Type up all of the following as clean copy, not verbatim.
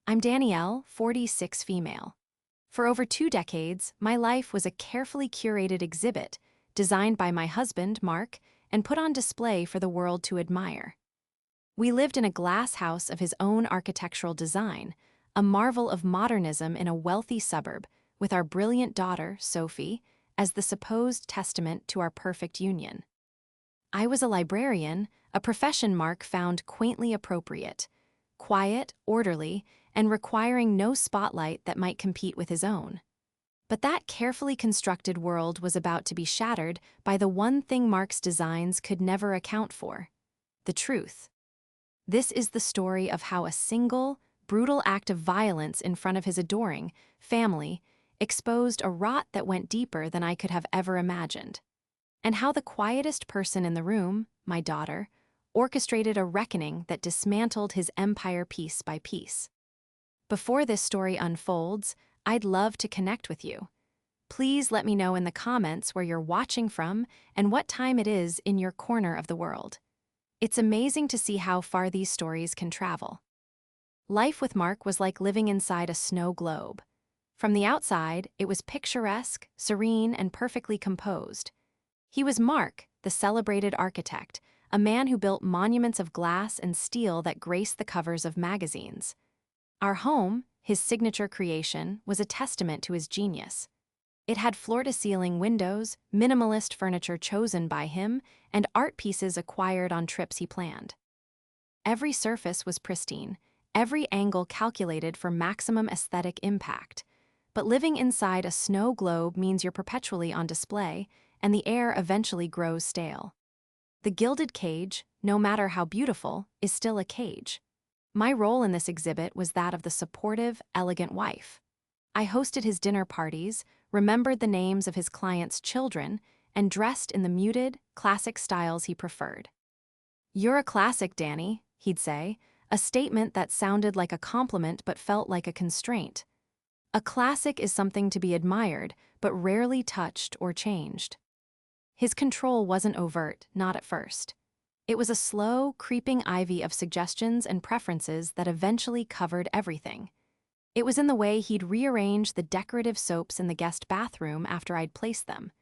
I'm Danielle, 46 female. For over 2 decades, my life was a carefully curated exhibit designed by my husband, Mark, and put on display for the world to admire. We lived in a glass house of his own architectural design, a marvel of modernism in a wealthy suburb, with our brilliant daughter, Sophie, as the supposed testament to our perfect union. I was a librarian, a profession Mark found quaintly appropriate, quiet, orderly, and requiring no spotlight that might compete with his own. But that carefully constructed world was about to be shattered by the one thing Mark's designs could never account for: the truth. This is the story of how a single, brutal act of violence in front of his adoring family exposed a rot that went deeper than I could have ever imagined, and how the quietest person in the room, my daughter, orchestrated a reckoning that dismantled his empire piece by piece. Before this story unfolds, I'd love to connect with you. Please let me know in the comments where you're watching from and what time it is in your corner of the world. It's amazing to see how far these stories can travel. Life with Mark was like living inside a snow globe. From the outside, it was picturesque, serene, and perfectly composed. He was Mark, the celebrated architect, a man who built monuments of glass and steel that graced the covers of magazines. Our home, his signature creation, was a testament to his genius. It had floor-to-ceiling windows, minimalist furniture chosen by him, and art pieces acquired on trips he planned. Every surface was pristine, every angle calculated for maximum aesthetic impact. But living inside a snow globe means you're perpetually on display, and the air eventually grows stale. The gilded cage, no matter how beautiful, is still a cage. My role in this exhibit was that of the supportive, elegant wife. I hosted his dinner parties, remembered the names of his clients' children, and dressed in the muted, classic styles he preferred. "You're a classic, Danny," he'd say, a statement that sounded like a compliment but felt like a constraint. A classic is something to be admired, but rarely touched or changed. His control wasn't overt, not at first. It was a slow, creeping ivy of suggestions and preferences that eventually covered everything. It was in the way he'd rearrange the decorative soaps in the guest bathroom after I'd placed them.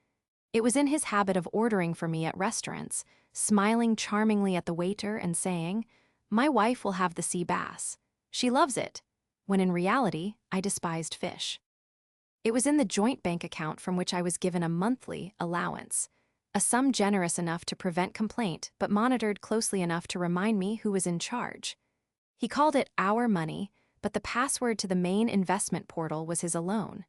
It was in his habit of ordering for me at restaurants, smiling charmingly at the waiter and saying, "My wife will have the sea bass. She loves it," when in reality, I despised fish. It was in the joint bank account from which I was given a monthly allowance, a sum generous enough to prevent complaint but monitored closely enough to remind me who was in charge. He called it our money, but the password to the main investment portal was his alone.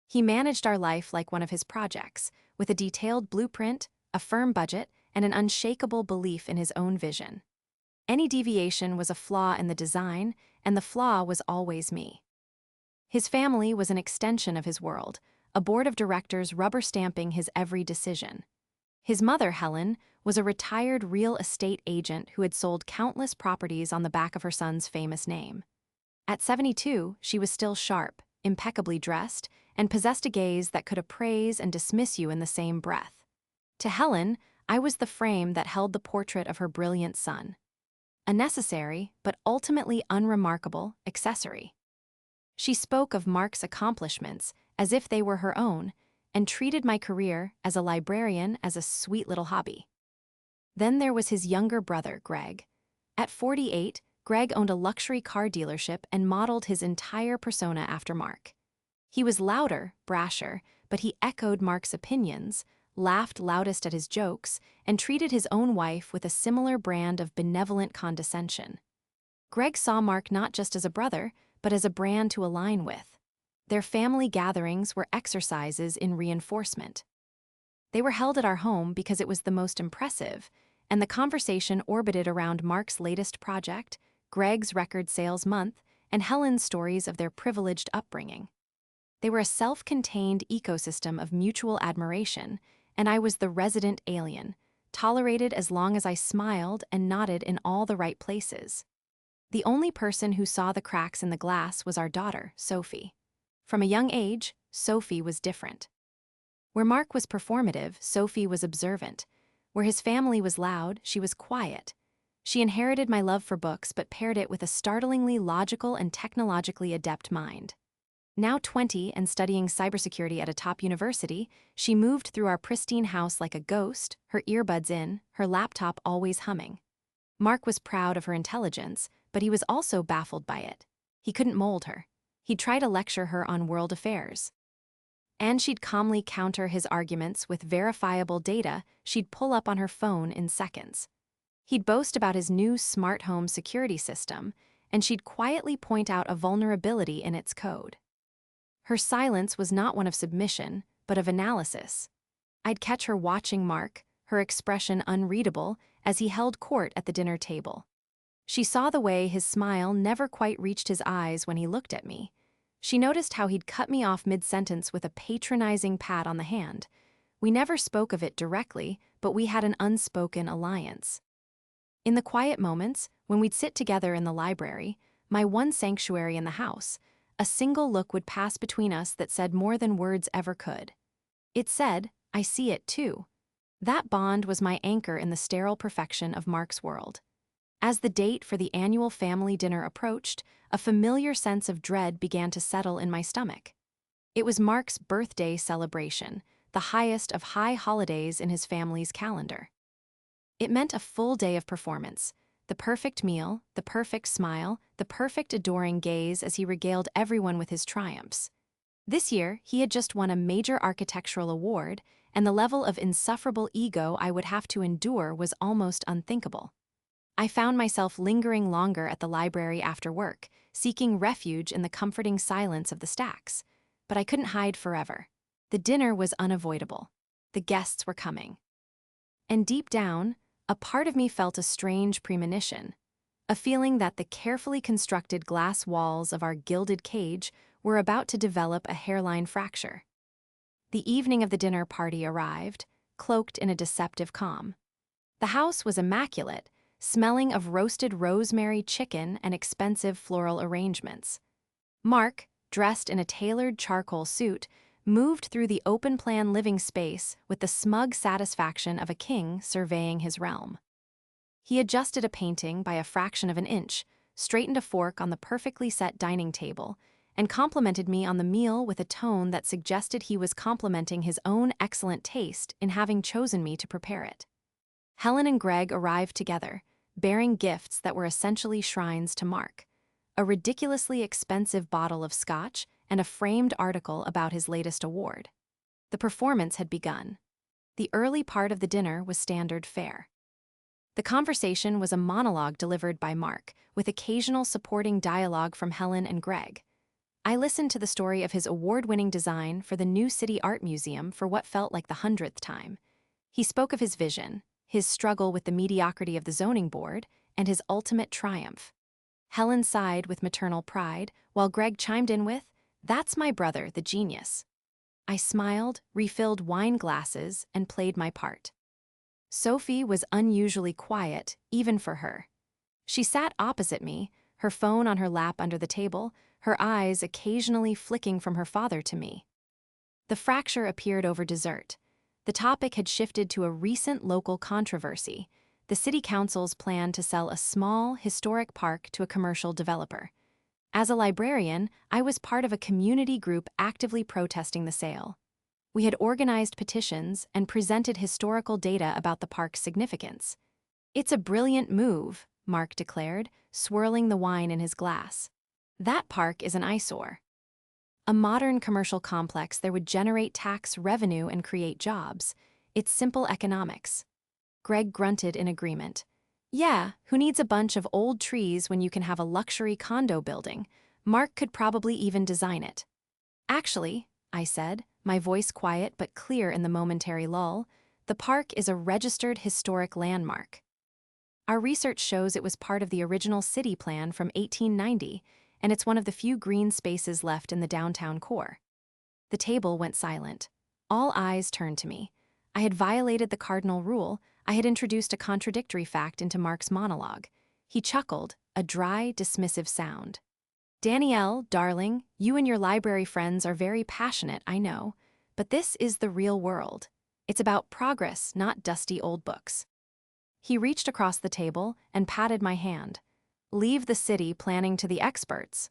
He managed our life like one of his projects, with a detailed blueprint, a firm budget, and an unshakable belief in his own vision. Any deviation was a flaw in the design, and the flaw was always me. His family was an extension of his world, a board of directors rubber-stamping his every decision. His mother, Helen, was a retired real estate agent who had sold countless properties on the back of her son's famous name. At 72, she was still sharp, impeccably dressed, and possessed a gaze that could appraise and dismiss you in the same breath. To Helen, I was the frame that held the portrait of her brilliant son. A necessary, but ultimately unremarkable, accessory. She spoke of Mark's accomplishments as if they were her own, and treated my career as a librarian as a sweet little hobby. Then there was his younger brother, Greg. At 48, Greg owned a luxury car dealership and modeled his entire persona after Mark. He was louder, brasher, but he echoed Mark's opinions, laughed loudest at his jokes, and treated his own wife with a similar brand of benevolent condescension. Greg saw Mark not just as a brother, but as a brand to align with. Their family gatherings were exercises in reinforcement. They were held at our home because it was the most impressive, and the conversation orbited around Mark's latest project, Greg's record sales month, and Helen's stories of their privileged upbringing. They were a self-contained ecosystem of mutual admiration, and I was the resident alien, tolerated as long as I smiled and nodded in all the right places. The only person who saw the cracks in the glass was our daughter, Sophie. From a young age, Sophie was different. Where Mark was performative, Sophie was observant. Where his family was loud, she was quiet. She inherited my love for books but paired it with a startlingly logical and technologically adept mind. Now 20 and studying cybersecurity at a top university, she moved through our pristine house like a ghost, her earbuds in, her laptop always humming. Mark was proud of her intelligence, but he was also baffled by it. He couldn't mold her. He'd try to lecture her on world affairs. And she'd calmly counter his arguments with verifiable data she'd pull up on her phone in seconds. He'd boast about his new smart home security system, and she'd quietly point out a vulnerability in its code. Her silence was not one of submission, but of analysis. I'd catch her watching Mark, her expression unreadable, as he held court at the dinner table. She saw the way his smile never quite reached his eyes when he looked at me. She noticed how he'd cut me off mid-sentence with a patronizing pat on the hand. We never spoke of it directly, but we had an unspoken alliance. In the quiet moments, when we'd sit together in the library, my one sanctuary in the house, a single look would pass between us that said more than words ever could. It said, "I see it too." That bond was my anchor in the sterile perfection of Mark's world. As the date for the annual family dinner approached, a familiar sense of dread began to settle in my stomach. It was Mark's birthday celebration, the highest of high holidays in his family's calendar. It meant a full day of performance. The perfect meal, the perfect smile, the perfect adoring gaze as he regaled everyone with his triumphs. This year, he had just won a major architectural award, and the level of insufferable ego I would have to endure was almost unthinkable. I found myself lingering longer at the library after work, seeking refuge in the comforting silence of the stacks. But I couldn't hide forever. The dinner was unavoidable. The guests were coming. And deep down, a part of me felt a strange premonition, a feeling that the carefully constructed glass walls of our gilded cage were about to develop a hairline fracture. The evening of the dinner party arrived, cloaked in a deceptive calm. The house was immaculate, smelling of roasted rosemary chicken and expensive floral arrangements. Mark, dressed in a tailored charcoal suit, moved through the open-plan living space with the smug satisfaction of a king surveying his realm. He adjusted a painting by a fraction of an inch, straightened a fork on the perfectly set dining table, and complimented me on the meal with a tone that suggested he was complimenting his own excellent taste in having chosen me to prepare it. Helen and Greg arrived together, bearing gifts that were essentially shrines to Mark: a ridiculously expensive bottle of scotch and a framed article about his latest award. The performance had begun. The early part of the dinner was standard fare. The conversation was a monologue delivered by Mark, with occasional supporting dialogue from Helen and Greg. I listened to the story of his award-winning design for the new City Art Museum for what felt like the 100th time. He spoke of his vision, his struggle with the mediocrity of the zoning board, and his ultimate triumph. Helen sighed with maternal pride, while Greg chimed in with, "That's my brother, the genius." I smiled, refilled wine glasses, and played my part. Sophie was unusually quiet, even for her. She sat opposite me, her phone on her lap under the table, her eyes occasionally flicking from her father to me. The fracture appeared over dessert. The topic had shifted to a recent local controversy: the city council's plan to sell a small, historic park to a commercial developer. As a librarian, I was part of a community group actively protesting the sale. We had organized petitions and presented historical data about the park's significance. "It's a brilliant move," Mark declared, swirling the wine in his glass. "That park is an eyesore. A modern commercial complex there would generate tax revenue and create jobs. It's simple economics." Greg grunted in agreement. "Yeah, who needs a bunch of old trees when you can have a luxury condo building? Mark could probably even design it." "Actually," I said, my voice quiet but clear in the momentary lull, "the park is a registered historic landmark. Our research shows it was part of the original city plan from 1890, and it's one of the few green spaces left in the downtown core." The table went silent. All eyes turned to me. I had violated the cardinal rule. I had introduced a contradictory fact into Mark's monologue. He chuckled, a dry, dismissive sound. "Danielle, darling, you and your library friends are very passionate, I know, but this is the real world. It's about progress, not dusty old books." He reached across the table and patted my hand. "Leave the city planning to the experts."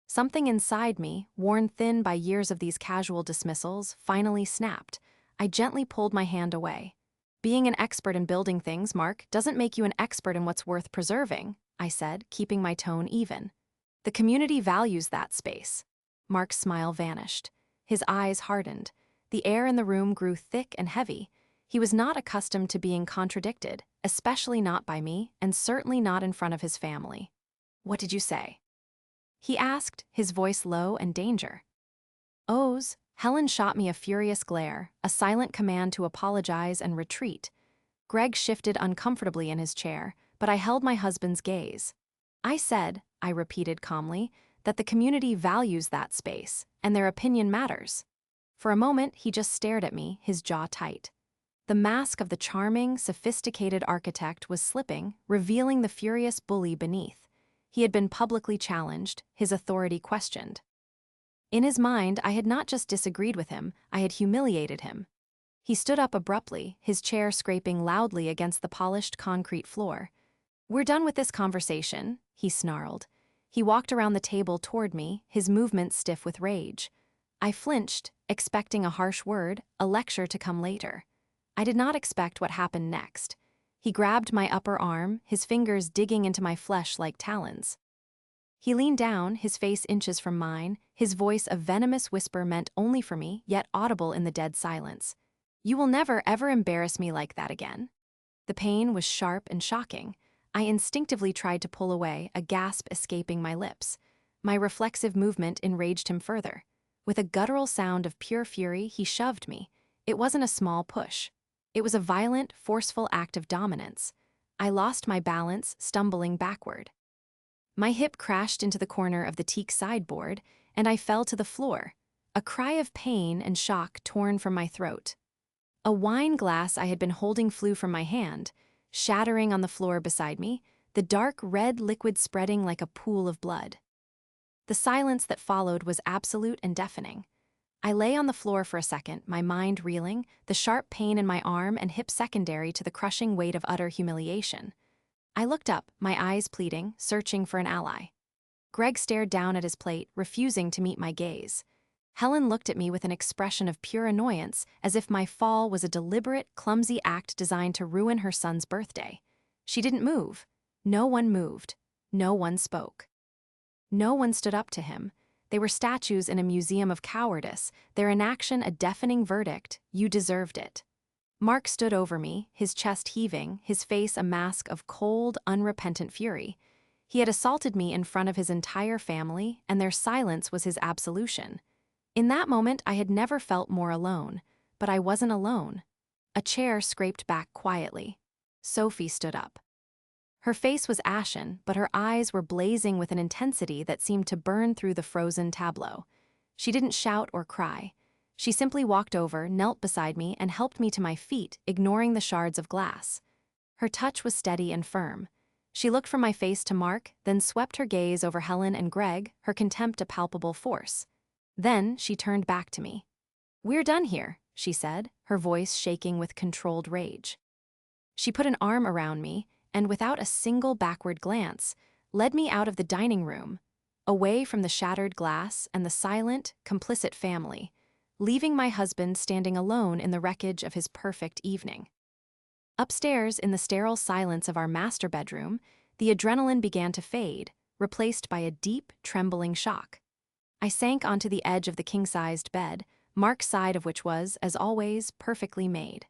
Something inside me, worn thin by years of these casual dismissals, finally snapped. I gently pulled my hand away. "Being an expert in building things, Mark, doesn't make you an expert in what's worth preserving," I said, keeping my tone even. "The community values that space." Mark's smile vanished. His eyes hardened. The air in the room grew thick and heavy. He was not accustomed to being contradicted, especially not by me, and certainly not in front of his family. "What did you say?" he asked, his voice low and danger. "O's." Helen shot me a furious glare, a silent command to apologize and retreat. Greg shifted uncomfortably in his chair, but I held my husband's gaze. I repeated calmly, that the community values that space, and their opinion matters." For a moment, he just stared at me, his jaw tight. The mask of the charming, sophisticated architect was slipping, revealing the furious bully beneath. He had been publicly challenged, his authority questioned. In his mind, I had not just disagreed with him, I had humiliated him. He stood up abruptly, his chair scraping loudly against the polished concrete floor. "We're done with this conversation," he snarled. He walked around the table toward me, his movements stiff with rage. I flinched, expecting a harsh word, a lecture to come later. I did not expect what happened next. He grabbed my upper arm, his fingers digging into my flesh like talons. He leaned down, his face inches from mine, his voice a venomous whisper meant only for me, yet audible in the dead silence. "You will never, ever embarrass me like that again." The pain was sharp and shocking. I instinctively tried to pull away, a gasp escaping my lips. My reflexive movement enraged him further. With a guttural sound of pure fury, he shoved me. It wasn't a small push. It was a violent, forceful act of dominance. I lost my balance, stumbling backward. My hip crashed into the corner of the teak sideboard, and I fell to the floor, a cry of pain and shock torn from my throat. A wine glass I had been holding flew from my hand, shattering on the floor beside me, the dark red liquid spreading like a pool of blood. The silence that followed was absolute and deafening. I lay on the floor for a second, my mind reeling, the sharp pain in my arm and hip secondary to the crushing weight of utter humiliation. I looked up, my eyes pleading, searching for an ally. Greg stared down at his plate, refusing to meet my gaze. Helen looked at me with an expression of pure annoyance, as if my fall was a deliberate, clumsy act designed to ruin her son's birthday. She didn't move. No one moved. No one spoke. No one stood up to him. They were statues in a museum of cowardice, their inaction a deafening verdict: "You deserved it." Mark stood over me, his chest heaving, his face a mask of cold, unrepentant fury. He had assaulted me in front of his entire family, and their silence was his absolution. In that moment, I had never felt more alone, but I wasn't alone. A chair scraped back quietly. Sophie stood up. Her face was ashen, but her eyes were blazing with an intensity that seemed to burn through the frozen tableau. She didn't shout or cry. She simply walked over, knelt beside me, and helped me to my feet, ignoring the shards of glass. Her touch was steady and firm. She looked from my face to Mark, then swept her gaze over Helen and Greg, her contempt a palpable force. Then she turned back to me. "We're done here," she said, her voice shaking with controlled rage. She put an arm around me, and without a single backward glance, led me out of the dining room, away from the shattered glass and the silent, complicit family, leaving my husband standing alone in the wreckage of his perfect evening. Upstairs, in the sterile silence of our master bedroom, the adrenaline began to fade, replaced by a deep, trembling shock. I sank onto the edge of the king-sized bed, Mark's side of which was, as always, perfectly made.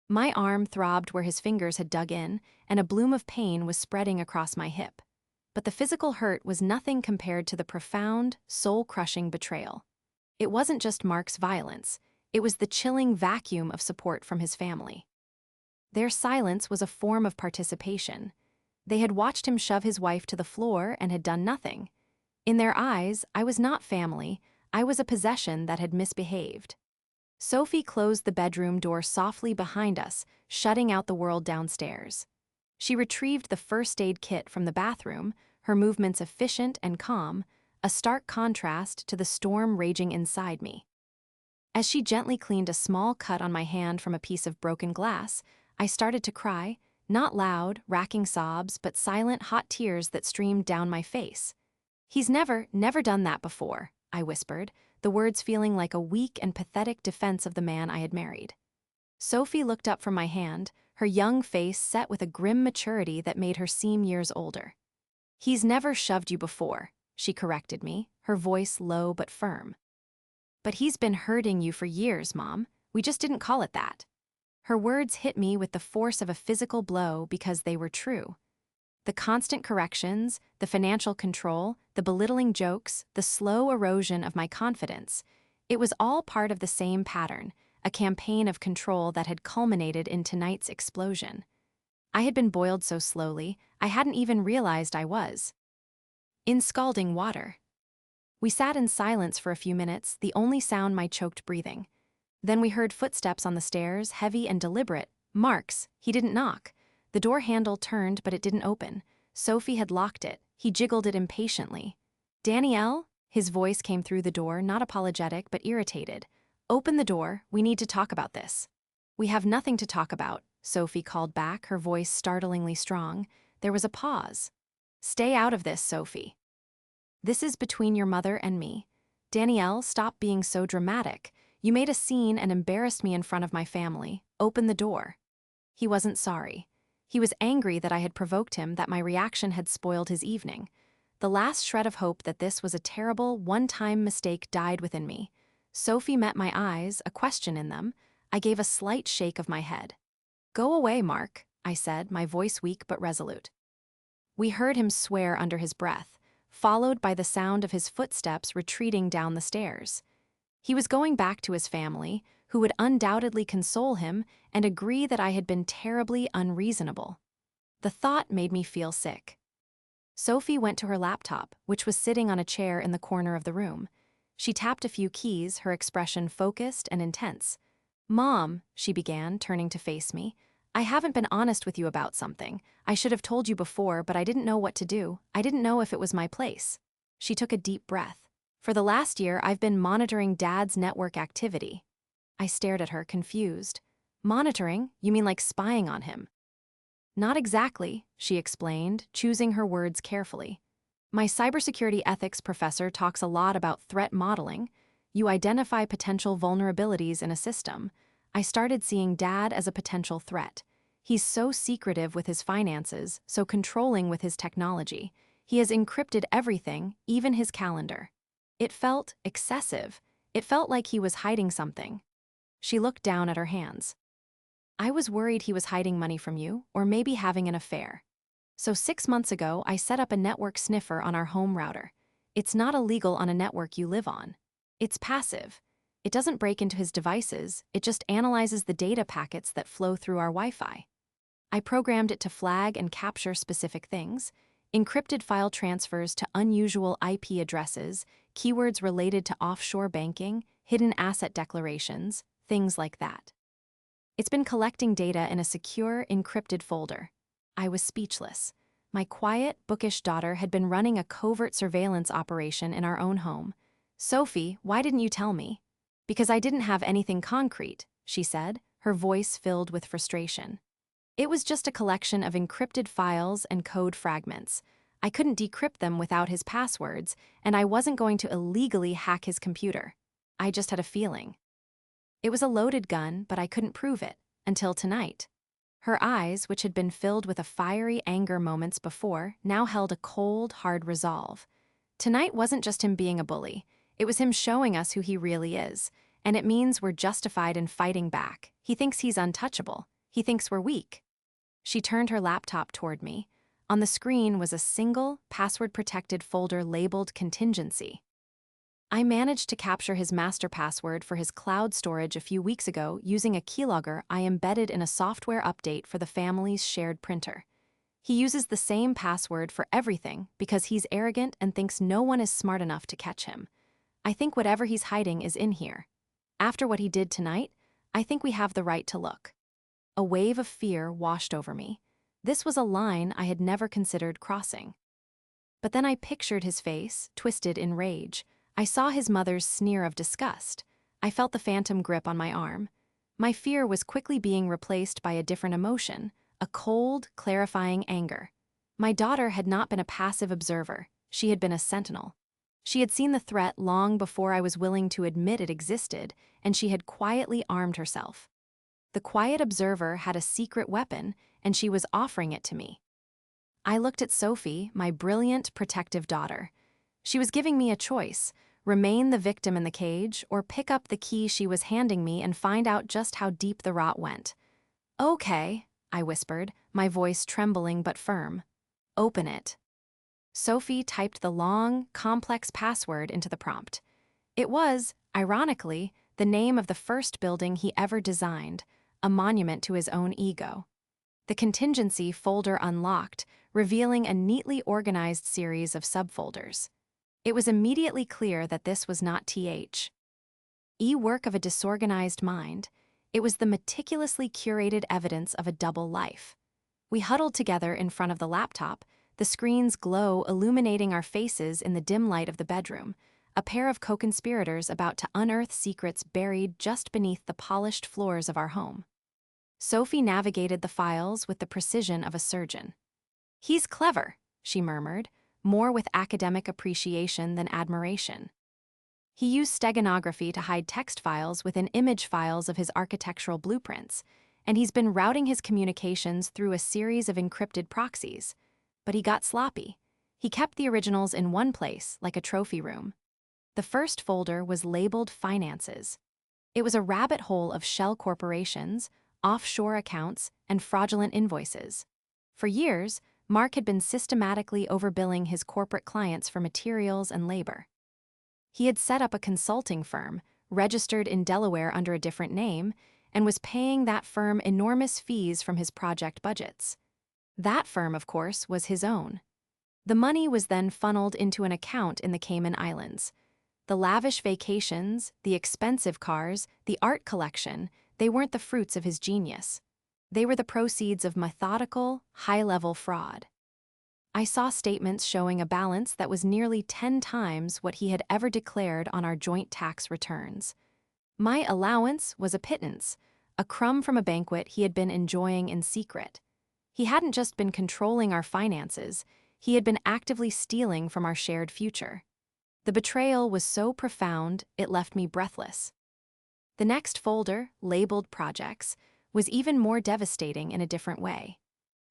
My arm throbbed where his fingers had dug in, and a bloom of pain was spreading across my hip. But the physical hurt was nothing compared to the profound, soul-crushing betrayal. It wasn't just Mark's violence, it was the chilling vacuum of support from his family. Their silence was a form of participation. They had watched him shove his wife to the floor and had done nothing. In their eyes, I was not family, I was a possession that had misbehaved. Sophie closed the bedroom door softly behind us, shutting out the world downstairs. She retrieved the first aid kit from the bathroom, her movements efficient and calm, a stark contrast to the storm raging inside me. As she gently cleaned a small cut on my hand from a piece of broken glass, I started to cry, Not loud, racking sobs, but silent, hot tears that streamed down my face. "He's never done that before," I whispered, the words feeling like a weak and pathetic defense of the man I had married. Sophie looked up from my hand, her young face set with a grim maturity that made her seem years older. "He's never shoved you before," she corrected me, her voice low but firm. "But he's been hurting you for years, Mom. We just didn't call it that." Her words hit me with the force of a physical blow because they were true. The constant corrections, the financial control, the belittling jokes, the slow erosion of my confidence, it was all part of the same pattern, a campaign of control that had culminated in tonight's explosion. I had been boiled so slowly, I hadn't even realized I was in scalding water. We sat in silence for a few minutes, the only sound my choked breathing. Then we heard footsteps on the stairs, heavy and deliberate. Mark's. He didn't knock. The door handle turned, but it didn't open. Sophie had locked it. He jiggled it impatiently. "Danielle?" His voice came through the door, not apologetic, but irritated. "Open the door. We need to talk about this." "We have nothing to talk about," Sophie called back, her voice startlingly strong. There was a pause. "Stay out of this, Sophie. This is between your mother and me. Danielle, stop being so dramatic. You made a scene and embarrassed me in front of my family. Open the door." He wasn't sorry. He was angry that I had provoked him, that my reaction had spoiled his evening. The last shred of hope that this was a terrible, one-time mistake died within me. Sophie met my eyes, a question in them. I gave a slight shake of my head. "Go away, Mark," I said, my voice weak but resolute. We heard him swear under his breath, followed by the sound of his footsteps retreating down the stairs. He was going back to his family, who would undoubtedly console him and agree that I had been terribly unreasonable. The thought made me feel sick. Sophie went to her laptop, which was sitting on a chair in the corner of the room. She tapped a few keys, her expression focused and intense. "Mom," she began, turning to face me, "I haven't been honest with you about something. I should have told you before, but I didn't know what to do. I didn't know if it was my place." She took a deep breath. "For the last year, I've been monitoring Dad's network activity." I stared at her, confused. "Monitoring? You mean like spying on him?" "Not exactly," she explained, choosing her words carefully. "My cybersecurity ethics professor talks a lot about threat modeling. You identify potential vulnerabilities in a system. I started seeing Dad as a potential threat. He's so secretive with his finances, so controlling with his technology. He has encrypted everything, even his calendar. It felt excessive. It felt like he was hiding something." She looked down at her hands. "I was worried he was hiding money from you, or maybe having an affair. So 6 months ago, I set up a network sniffer on our home router. It's not illegal on a network you live on. It's passive. It doesn't break into his devices, it just analyzes the data packets that flow through our Wi-Fi. I programmed it to flag and capture specific things, encrypted file transfers to unusual IP addresses, keywords related to offshore banking, hidden asset declarations, things like that. It's been collecting data in a secure, encrypted folder." I was speechless. My quiet, bookish daughter had been running a covert surveillance operation in our own home. "Sophie, why didn't you tell me?" "Because I didn't have anything concrete," she said, her voice filled with frustration. "It was just a collection of encrypted files and code fragments. I couldn't decrypt them without his passwords, and I wasn't going to illegally hack his computer. I just had a feeling. It was a loaded gun, but I couldn't prove it, until tonight." Her eyes, which had been filled with a fiery anger moments before, now held a cold, hard resolve. Tonight wasn't just him being a bully. It was him showing us who he really is, and it means we're justified in fighting back. He thinks he's untouchable. He thinks we're weak. She turned her laptop toward me. On the screen was a single, password-protected folder labeled Contingency. "I managed to capture his master password for his cloud storage a few weeks ago using a keylogger I embedded in a software update for the family's shared printer. He uses the same password for everything because he's arrogant and thinks no one is smart enough to catch him. I think whatever he's hiding is in here. After what he did tonight, I think we have the right to look." A wave of fear washed over me. This was a line I had never considered crossing. But then I pictured his face, twisted in rage. I saw his mother's sneer of disgust. I felt the phantom grip on my arm. My fear was quickly being replaced by a different emotion, a cold, clarifying anger. My daughter had not been a passive observer, she had been a sentinel. She had seen the threat long before I was willing to admit it existed, and she had quietly armed herself. The quiet observer had a secret weapon, and she was offering it to me. I looked at Sophie, my brilliant, protective daughter. She was giving me a choice: remain the victim in the cage, or pick up the key she was handing me and find out just how deep the rot went. "Okay," I whispered, my voice trembling but firm. "Open it." Sophie typed the long, complex password into the prompt. It was, ironically, the name of the first building he ever designed, a monument to his own ego. The contingency folder unlocked, revealing a neatly organized series of subfolders. It was immediately clear that this was not work of a disorganized mind. It was the meticulously curated evidence of a double life. We huddled together in front of the laptop, the screen's glow illuminating our faces in the dim light of the bedroom, a pair of co-conspirators about to unearth secrets buried just beneath the polished floors of our home. Sophie navigated the files with the precision of a surgeon. "He's clever," she murmured, more with academic appreciation than admiration. "He used steganography to hide text files within image files of his architectural blueprints, and he's been routing his communications through a series of encrypted proxies. But he got sloppy. He kept the originals in one place, like a trophy room." The first folder was labeled Finances. It was a rabbit hole of shell corporations, offshore accounts, and fraudulent invoices. For years, Mark had been systematically overbilling his corporate clients for materials and labor. He had set up a consulting firm, registered in Delaware under a different name, and was paying that firm enormous fees from his project budgets. That firm, of course, was his own. The money was then funneled into an account in the Cayman Islands. The lavish vacations, the expensive cars, the art collection, they weren't the fruits of his genius. They were the proceeds of methodical, high-level fraud. I saw statements showing a balance that was nearly 10 times what he had ever declared on our joint tax returns. My allowance was a pittance, a crumb from a banquet he had been enjoying in secret. He hadn't just been controlling our finances, he had been actively stealing from our shared future. The betrayal was so profound, it left me breathless. The next folder, labeled Projects, was even more devastating in a different way.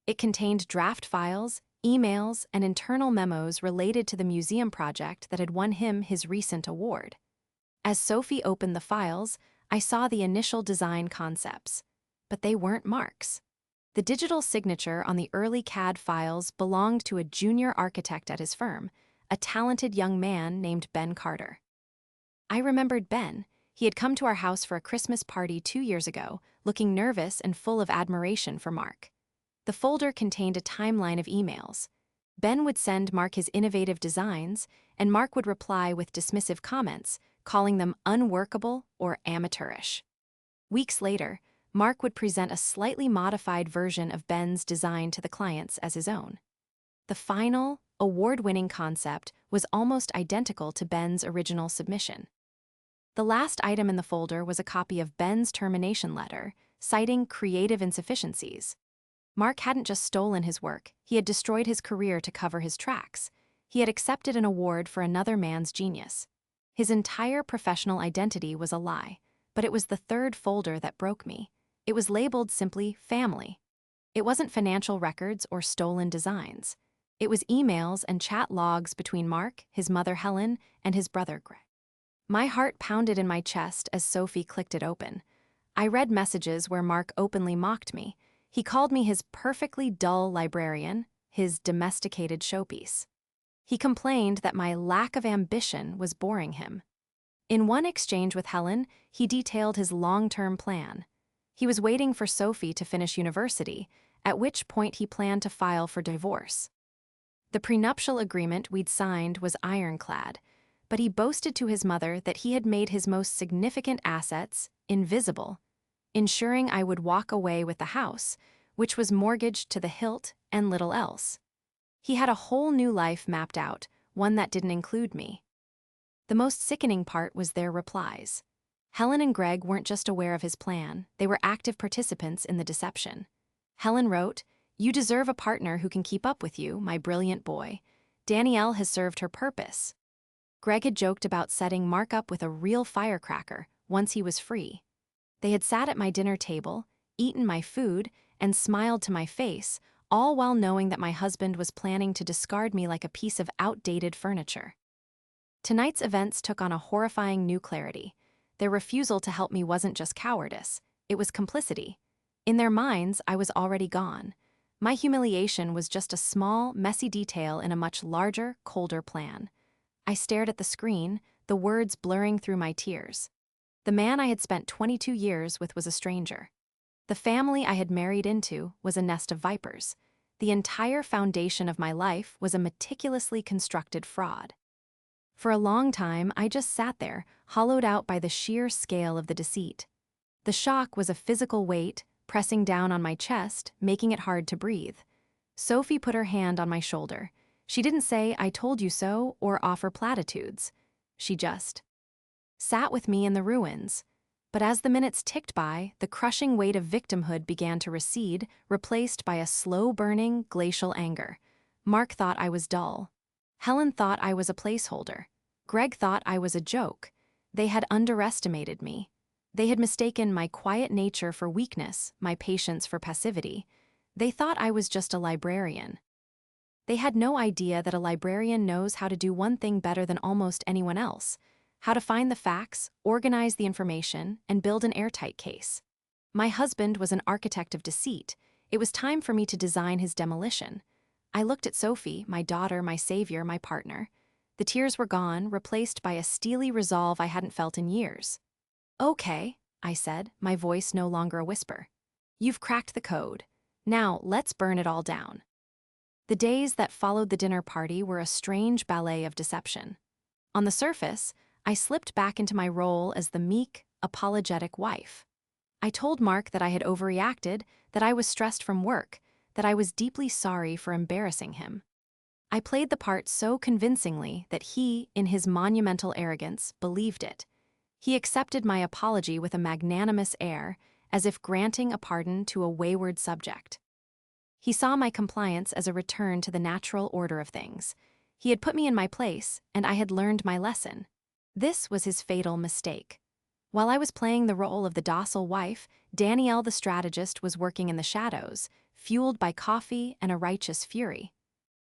It contained draft files, emails, and internal memos related to the museum project that had won him his recent award. As Sophie opened the files, I saw the initial design concepts, but they weren't Mark's. The digital signature on the early CAD files belonged to a junior architect at his firm, a talented young man named Ben Carter. I remembered Ben. He had come to our house for a Christmas party 2 years ago, looking nervous and full of admiration for Mark. The folder contained a timeline of emails. Ben would send Mark his innovative designs, and Mark would reply with dismissive comments, calling them unworkable or amateurish. Weeks later, Mark would present a slightly modified version of Ben's design to the clients as his own. The final, award-winning concept was almost identical to Ben's original submission. The last item in the folder was a copy of Ben's termination letter, citing creative insufficiencies. Mark hadn't just stolen his work, he had destroyed his career to cover his tracks. He had accepted an award for another man's genius. His entire professional identity was a lie, but it was the third folder that broke me. It was labeled simply Family. It wasn't financial records or stolen designs. It was emails and chat logs between Mark, his mother Helen, and his brother Greg. My heart pounded in my chest as Sophie clicked it open. I read messages where Mark openly mocked me. He called me his perfectly dull librarian, his domesticated showpiece. He complained that my lack of ambition was boring him. In one exchange with Helen, he detailed his long-term plan. He was waiting for Sophie to finish university, at which point he planned to file for divorce. The prenuptial agreement we'd signed was ironclad, but he boasted to his mother that he had made his most significant assets invisible, ensuring I would walk away with the house, which was mortgaged to the hilt and little else. He had a whole new life mapped out, one that didn't include me. The most sickening part was their replies. Helen and Greg weren't just aware of his plan, they were active participants in the deception. Helen wrote, "You deserve a partner who can keep up with you, my brilliant boy. Danielle has served her purpose." Greg had joked about setting Mark up with a real firecracker once he was free. They had sat at my dinner table, eaten my food, and smiled to my face, all while knowing that my husband was planning to discard me like a piece of outdated furniture. Tonight's events took on a horrifying new clarity. Their refusal to help me wasn't just cowardice, it was complicity. In their minds, I was already gone. My humiliation was just a small, messy detail in a much larger, colder plan. I stared at the screen, the words blurring through my tears. The man I had spent 22 years with was a stranger. The family I had married into was a nest of vipers. The entire foundation of my life was a meticulously constructed fraud. For a long time, I just sat there, hollowed out by the sheer scale of the deceit. The shock was a physical weight, pressing down on my chest, making it hard to breathe. Sophie put her hand on my shoulder. She didn't say, "I told you so," or offer platitudes. She just sat with me in the ruins. But as the minutes ticked by, the crushing weight of victimhood began to recede, replaced by a slow-burning, glacial anger. Mark thought I was dull. Helen thought I was a placeholder. Greg thought I was a joke. They had underestimated me. They had mistaken my quiet nature for weakness, my patience for passivity. They thought I was just a librarian. They had no idea that a librarian knows how to do one thing better than almost anyone else: how to find the facts, organize the information, and build an airtight case. My husband was an architect of deceit. It was time for me to design his demolition. I looked at Sophie, my daughter, my savior, my partner. The tears were gone, replaced by a steely resolve I hadn't felt in years. "Okay," I said, my voice no longer a whisper. "You've cracked the code. Now, let's burn it all down." The days that followed the dinner party were a strange ballet of deception. On the surface, I slipped back into my role as the meek, apologetic wife. I told Mark that I had overreacted, that I was stressed from work, that I was deeply sorry for embarrassing him. I played the part so convincingly that he, in his monumental arrogance, believed it. He accepted my apology with a magnanimous air, as if granting a pardon to a wayward subject. He saw my compliance as a return to the natural order of things. He had put me in my place, and I had learned my lesson. This was his fatal mistake. While I was playing the role of the docile wife, Danielle the strategist was working in the shadows, fueled by coffee and a righteous fury.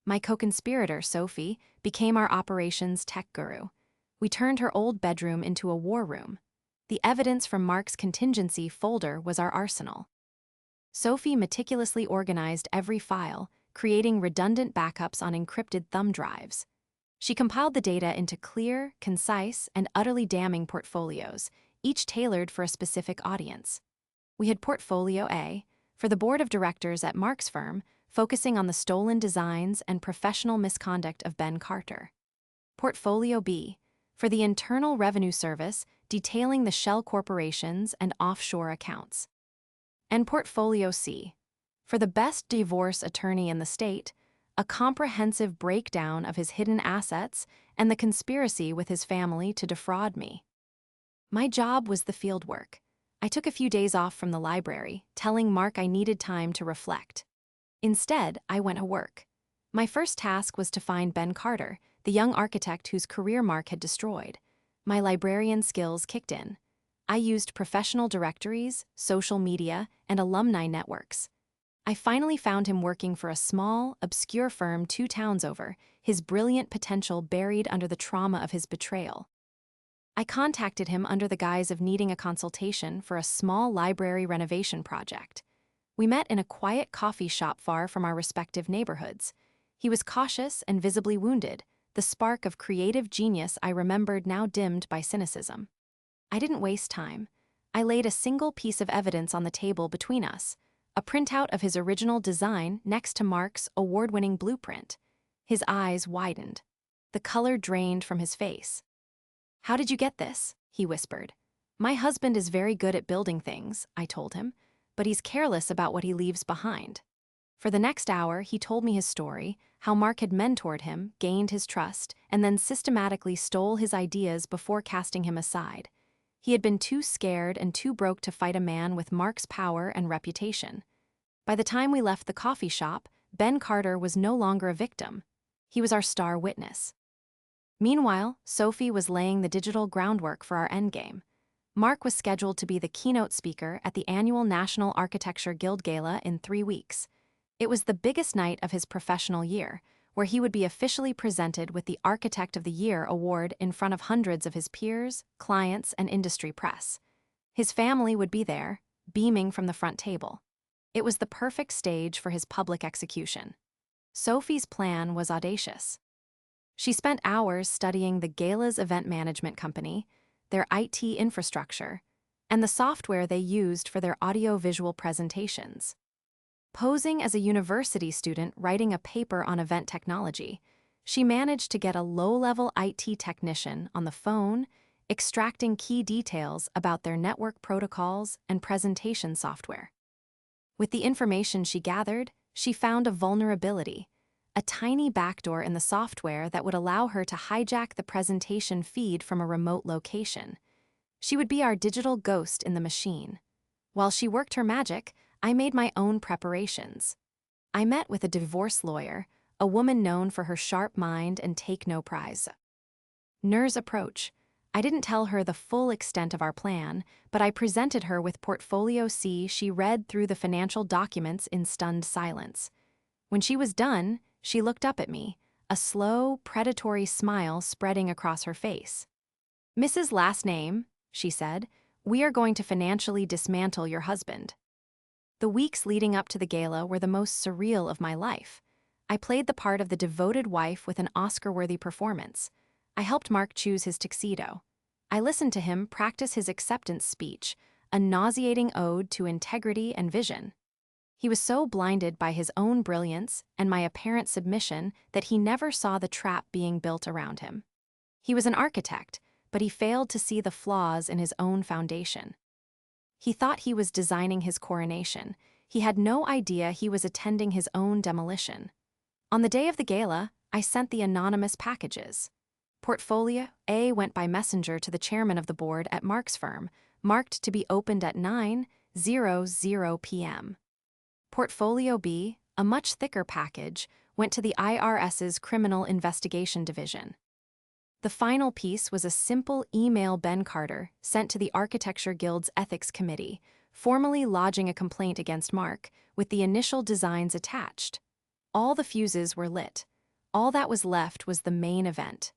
My co-conspirator, Sophie, became our operations tech guru. We turned her old bedroom into a war room. The evidence from Mark's contingency folder was our arsenal. Sophie meticulously organized every file, creating redundant backups on encrypted thumb drives. She compiled the data into clear, concise, and utterly damning portfolios, each tailored for a specific audience. We had Portfolio A, for the board of directors at Mark's firm, focusing on the stolen designs and professional misconduct of Ben Carter. Portfolio B, for the Internal Revenue Service, detailing the shell corporations and offshore accounts. And Portfolio C, for the best divorce attorney in the state, a comprehensive breakdown of his hidden assets and the conspiracy with his family to defraud me. My job was the fieldwork. I took a few days off from the library, telling Mark I needed time to reflect. Instead, I went to work. My first task was to find Ben Carter, the young architect whose career Mark had destroyed. My librarian skills kicked in. I used professional directories, social media, and alumni networks. I finally found him working for a small, obscure firm 2 towns over, his brilliant potential buried under the trauma of his betrayal. I contacted him under the guise of needing a consultation for a small library renovation project. We met in a quiet coffee shop far from our respective neighborhoods. He was cautious and visibly wounded, the spark of creative genius I remembered now dimmed by cynicism. I didn't waste time. I laid a single piece of evidence on the table between us, a printout of his original design next to Mark's award-winning blueprint. His eyes widened. The color drained from his face. "How did you get this?" he whispered. "My husband is very good at building things," I told him, "but he's careless about what he leaves behind." For the next hour, he told me his story, how Mark had mentored him, gained his trust, and then systematically stole his ideas before casting him aside. He had been too scared and too broke to fight a man with Mark's power and reputation. By the time we left the coffee shop, Ben Carter was no longer a victim. He was our star witness. Meanwhile, Sophie was laying the digital groundwork for our endgame. Mark was scheduled to be the keynote speaker at the annual National Architecture Guild Gala in 3 weeks. It was the biggest night of his professional year, where he would be officially presented with the Architect of the Year award in front of hundreds of his peers, clients, and industry press. His family would be there, beaming from the front table. It was the perfect stage for his public execution. Sophie's plan was audacious. She spent hours studying the gala's event management company, their IT infrastructure, and the software they used for their audio-visual presentations. Posing as a university student writing a paper on event technology, she managed to get a low-level IT technician on the phone, extracting key details about their network protocols and presentation software. With the information she gathered, she found a vulnerability, a tiny backdoor in the software that would allow her to hijack the presentation feed from a remote location. She would be our digital ghost in the machine. While she worked her magic, I made my own preparations. I met with a divorce lawyer, a woman known for her sharp mind and take-no-prize. Nur's approach. I didn't tell her the full extent of our plan, but I presented her with Portfolio C. She read through the financial documents in stunned silence. When she was done, she looked up at me, a slow, predatory smile spreading across her face. "Mrs. Last Name," she said, "we are going to financially dismantle your husband." The weeks leading up to the gala were the most surreal of my life. I played the part of the devoted wife with an Oscar-worthy performance. I helped Mark choose his tuxedo. I listened to him practice his acceptance speech, a nauseating ode to integrity and vision. He was so blinded by his own brilliance and my apparent submission that he never saw the trap being built around him. He was an architect, but he failed to see the flaws in his own foundation. He thought he was designing his coronation. He had no idea he was attending his own demolition. On the day of the gala, I sent the anonymous packages. Portfolio A went by messenger to the chairman of the board at Mark's firm, marked to be opened at 9:00 p.m. Portfolio B, a much thicker package, went to the IRS's Criminal Investigation Division. The final piece was a simple email Ben Carter sent to the Architecture Guild's Ethics Committee, formally lodging a complaint against Mark, with the initial designs attached. All the fuses were lit. All that was left was the main event.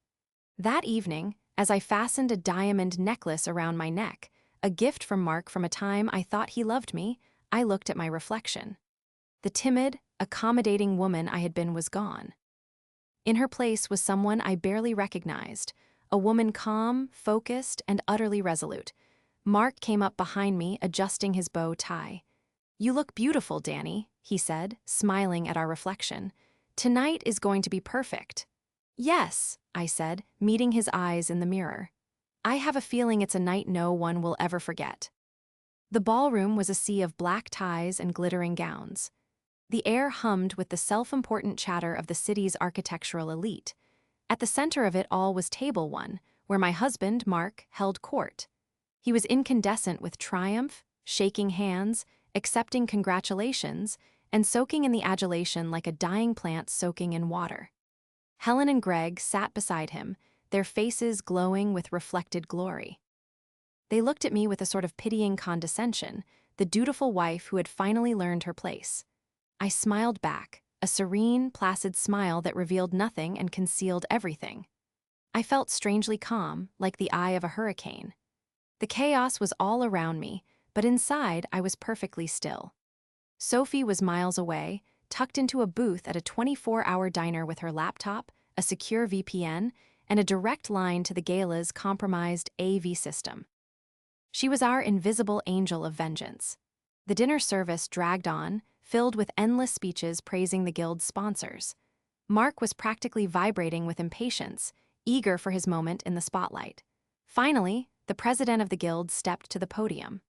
That evening, as I fastened a diamond necklace around my neck, a gift from Mark from a time I thought he loved me, I looked at my reflection. The timid, accommodating woman I had been was gone. In her place was someone I barely recognized, a woman calm, focused, and utterly resolute. Mark came up behind me, adjusting his bow tie. "You look beautiful, Danny," he said, smiling at our reflection. "Tonight is going to be perfect." "Yes," I said, meeting his eyes in the mirror. "I have a feeling it's a night no one will ever forget." The ballroom was a sea of black ties and glittering gowns. The air hummed with the self-important chatter of the city's architectural elite. At the center of it all was Table 1, where my husband, Mark, held court. He was incandescent with triumph, shaking hands, accepting congratulations, and soaking in the adulation like a dying plant soaking in water. Helen and Greg sat beside him, their faces glowing with reflected glory. They looked at me with a sort of pitying condescension, the dutiful wife who had finally learned her place. I smiled back, a serene, placid smile that revealed nothing and concealed everything. I felt strangely calm, like the eye of a hurricane. The chaos was all around me, but inside I was perfectly still. Sophie was miles away, tucked into a booth at a 24-hour diner with her laptop, a secure VPN, and a direct line to the gala's compromised AV system. She was our invisible angel of vengeance. The dinner service dragged on, filled with endless speeches praising the guild's sponsors. Mark was practically vibrating with impatience, eager for his moment in the spotlight. Finally, the president of the guild stepped to the podium.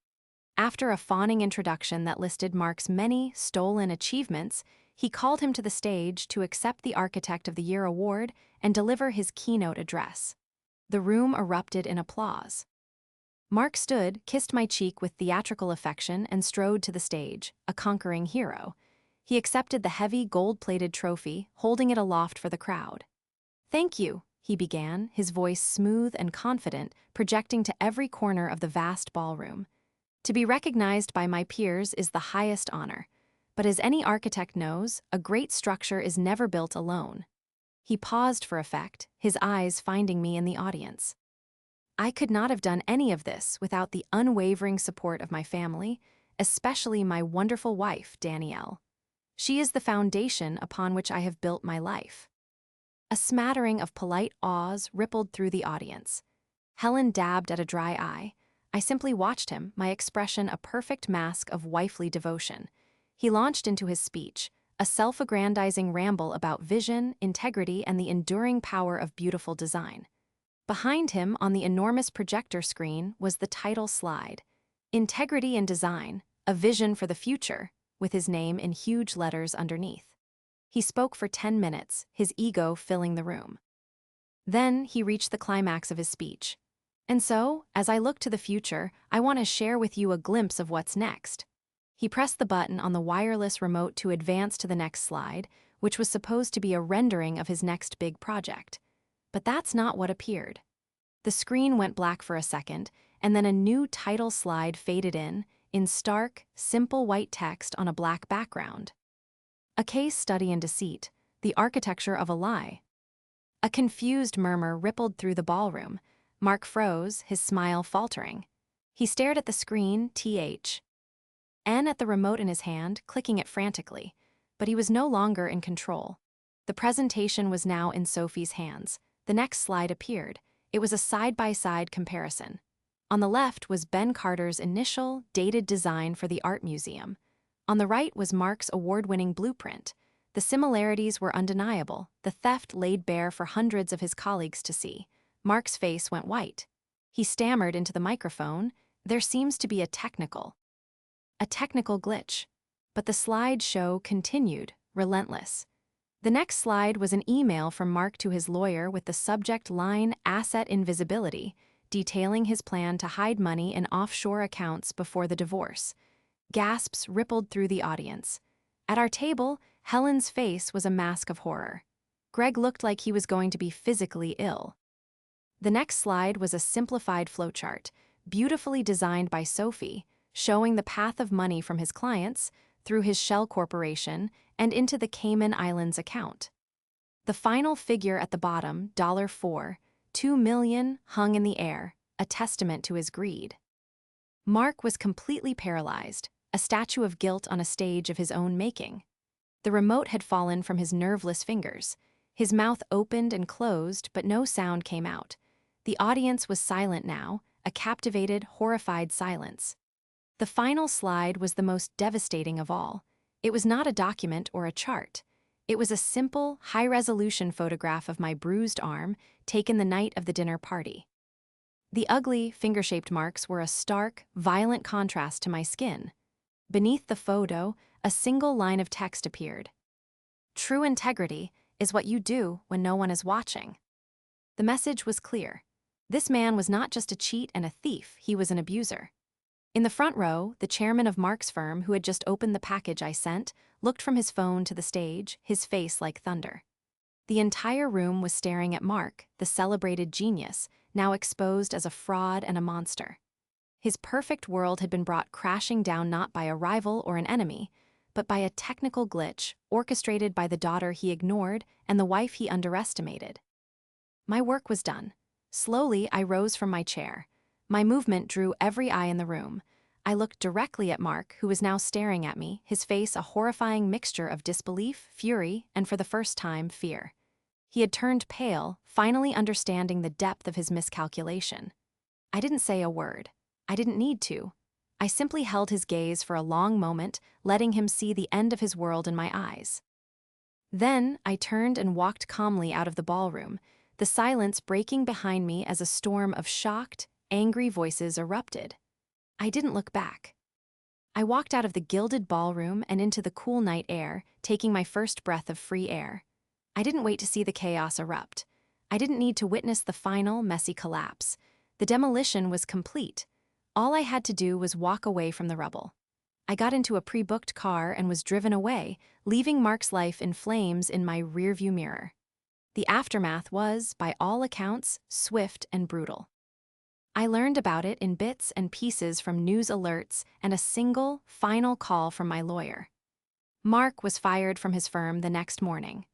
After a fawning introduction that listed Mark's many stolen achievements, he called him to the stage to accept the Architect of the Year award and deliver his keynote address. The room erupted in applause. Mark stood, kissed my cheek with theatrical affection, and strode to the stage, a conquering hero. He accepted the heavy, gold-plated trophy, holding it aloft for the crowd. "Thank you," he began, his voice smooth and confident, projecting to every corner of the vast ballroom. "To be recognized by my peers is the highest honor. But as any architect knows, a great structure is never built alone." He paused for effect, his eyes finding me in the audience. I could not have done any of this without the unwavering support of my family, especially my wonderful wife, Danielle. She is the foundation upon which I have built my life. A smattering of polite awes rippled through the audience. Helen dabbed at a dry eye. I simply watched him, my expression a perfect mask of wifely devotion. He launched into his speech, a self-aggrandizing ramble about vision, integrity, and the enduring power of beautiful design. Behind him, on the enormous projector screen, was the title slide, "Integrity in Design, a Vision for the Future," with his name in huge letters underneath. He spoke for 10 minutes, his ego filling the room. Then he reached the climax of his speech. "And so, as I look to the future, I want to share with you a glimpse of what's next." He pressed the button on the wireless remote to advance to the next slide, which was supposed to be a rendering of his next big project. But that's not what appeared. The screen went black for a second, and then a new title slide faded in stark, simple white text on a black background. "A case study in deceit, the architecture of a lie." A confused murmur rippled through the ballroom. Mark froze, his smile faltering. He stared at the screen, N at the remote in his hand, clicking it frantically. But he was no longer in control. The presentation was now in Sophie's hands. The next slide appeared. It was a side-by-side comparison. On the left was Ben Carter's initial, dated design for the art museum. On the right was Mark's award-winning blueprint. The similarities were undeniable, the theft laid bare for hundreds of his colleagues to see. Mark's face went white. He stammered into the microphone, "There seems to be a technical glitch." But the slideshow continued, relentless. The next slide was an email from Mark to his lawyer with the subject line "Asset Invisibility," detailing his plan to hide money in offshore accounts before the divorce. Gasps rippled through the audience. At our table, Helen's face was a mask of horror. Greg looked like he was going to be physically ill. The next slide was a simplified flowchart, beautifully designed by Sophie, showing the path of money from his clients, through his shell corporation, and into the Cayman Islands account. The final figure at the bottom, $4, $2 million, hung in the air, a testament to his greed. Mark was completely paralyzed, a statue of guilt on a stage of his own making. The remote had fallen from his nerveless fingers. His mouth opened and closed, but no sound came out. The audience was silent now, a captivated, horrified silence. The final slide was the most devastating of all. It was not a document or a chart. It was a simple, high-resolution photograph of my bruised arm, taken the night of the dinner party. The ugly, finger-shaped marks were a stark, violent contrast to my skin. Beneath the photo, a single line of text appeared. "True integrity is what you do when no one is watching." The message was clear. This man was not just a cheat and a thief, he was an abuser. In the front row, the chairman of Mark's firm, who had just opened the package I sent, looked from his phone to the stage, his face like thunder. The entire room was staring at Mark, the celebrated genius, now exposed as a fraud and a monster. His perfect world had been brought crashing down not by a rival or an enemy, but by a technical glitch orchestrated by the daughter he ignored and the wife he underestimated. My work was done. Slowly, I rose from my chair. My movement drew every eye in the room. I looked directly at Mark, who was now staring at me, his face a horrifying mixture of disbelief, fury, and for the first time, fear. He had turned pale, finally understanding the depth of his miscalculation. I didn't say a word. I didn't need to. I simply held his gaze for a long moment, letting him see the end of his world in my eyes. Then I turned and walked calmly out of the ballroom, the silence breaking behind me as a storm of shocked, angry voices erupted. I didn't look back. I walked out of the gilded ballroom and into the cool night air, taking my first breath of free air. I didn't wait to see the chaos erupt. I didn't need to witness the final, messy collapse. The demolition was complete. All I had to do was walk away from the rubble. I got into a pre-booked car and was driven away, leaving Mark's life in flames in my rearview mirror. The aftermath was, by all accounts, swift and brutal. I learned about it in bits and pieces from news alerts and a single, final call from my lawyer. Mark was fired from his firm the next morning.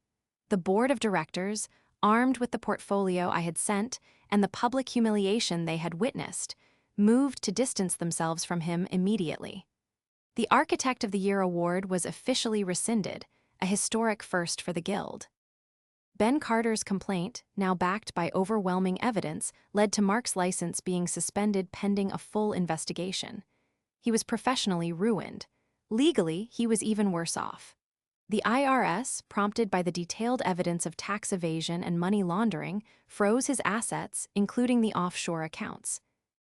The board of directors, armed with the portfolio I had sent and the public humiliation they had witnessed, moved to distance themselves from him immediately. The Architect of the Year award was officially rescinded, a historic first for the Guild. Ben Carter's complaint, now backed by overwhelming evidence, led to Mark's license being suspended pending a full investigation. He was professionally ruined. Legally, he was even worse off. The IRS, prompted by the detailed evidence of tax evasion and money laundering, froze his assets, including the offshore accounts.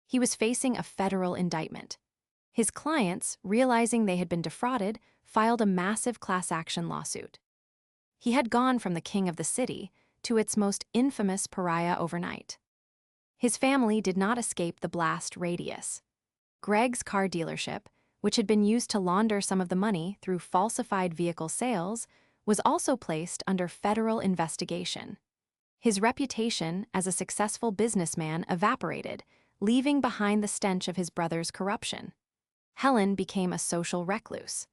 He was facing a federal indictment. His clients, realizing they had been defrauded, filed a massive class action lawsuit. He had gone from the king of the city to its most infamous pariah overnight. His family did not escape the blast radius. Greg's car dealership, which had been used to launder some of the money through falsified vehicle sales, was also placed under federal investigation. His reputation as a successful businessman evaporated, leaving behind the stench of his brother's corruption. Helen became a social recluse.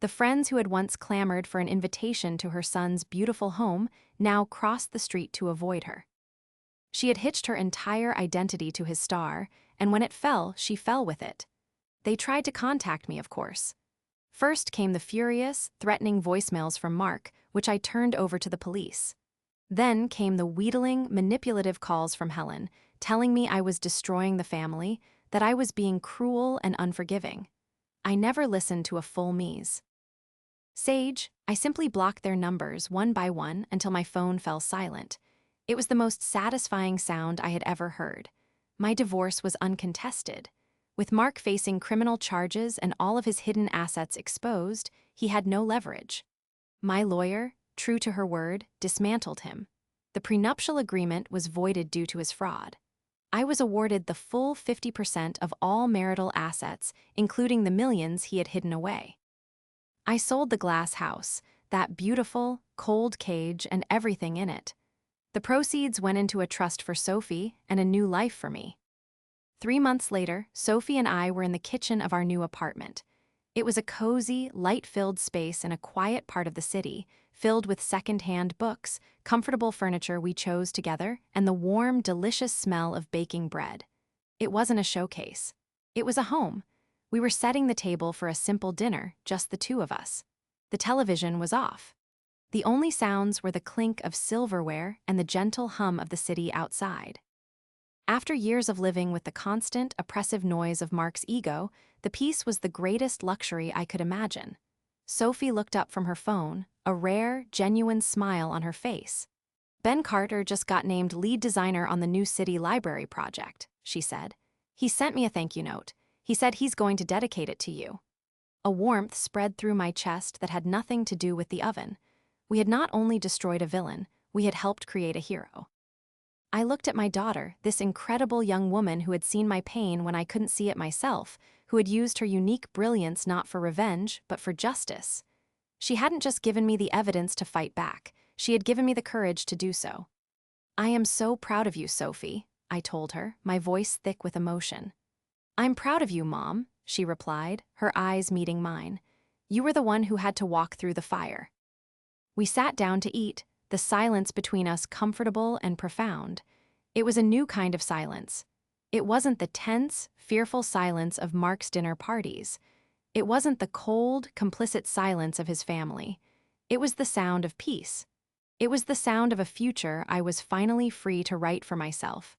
The friends who had once clamored for an invitation to her son's beautiful home now crossed the street to avoid her. She had hitched her entire identity to his star, and when it fell, she fell with it. They tried to contact me, of course. First came the furious, threatening voicemails from Mark, which I turned over to the police. Then came the wheedling, manipulative calls from Helen, telling me I was destroying the family, that I was being cruel and unforgiving. I never listened to a full mise. Sage, I simply blocked their numbers one by one until my phone fell silent. It was the most satisfying sound I had ever heard. My divorce was uncontested. With Mark facing criminal charges and all of his hidden assets exposed, he had no leverage. My lawyer, true to her word, dismantled him. The prenuptial agreement was voided due to his fraud. I was awarded the full 50% of all marital assets, including the millions he had hidden away. I sold the glass house, that beautiful, cold cage, and everything in it. The proceeds went into a trust for Sophie and a new life for me. 3 months later, Sophie and I were in the kitchen of our new apartment. It was a cozy, light-filled space in a quiet part of the city, filled with second-hand books, comfortable furniture we chose together, and the warm, delicious smell of baking bread. It wasn't a showcase. It was a home. We were setting the table for a simple dinner, just the two of us. The television was off. The only sounds were the clink of silverware and the gentle hum of the city outside. After years of living with the constant, oppressive noise of Mark's ego, the peace was the greatest luxury I could imagine. Sophie looked up from her phone, a rare, genuine smile on her face. Ben Carter just got named lead designer on the new city library project, she said. He sent me a thank you note. He said he's going to dedicate it to you. A warmth spread through my chest that had nothing to do with the oven. We had not only destroyed a villain, we had helped create a hero. I looked at my daughter, this incredible young woman who had seen my pain when I couldn't see it myself, who had used her unique brilliance not for revenge, but for justice. She hadn't just given me the evidence to fight back, she had given me the courage to do so. I am so proud of you, Sophie, I told her, my voice thick with emotion. I'm proud of you, Mom, she replied, her eyes meeting mine. You were the one who had to walk through the fire. We sat down to eat, the silence between us comfortable and profound. It was a new kind of silence. It wasn't the tense, fearful silence of Mark's dinner parties. It wasn't the cold, complicit silence of his family. It was the sound of peace. It was the sound of a future I was finally free to write for myself,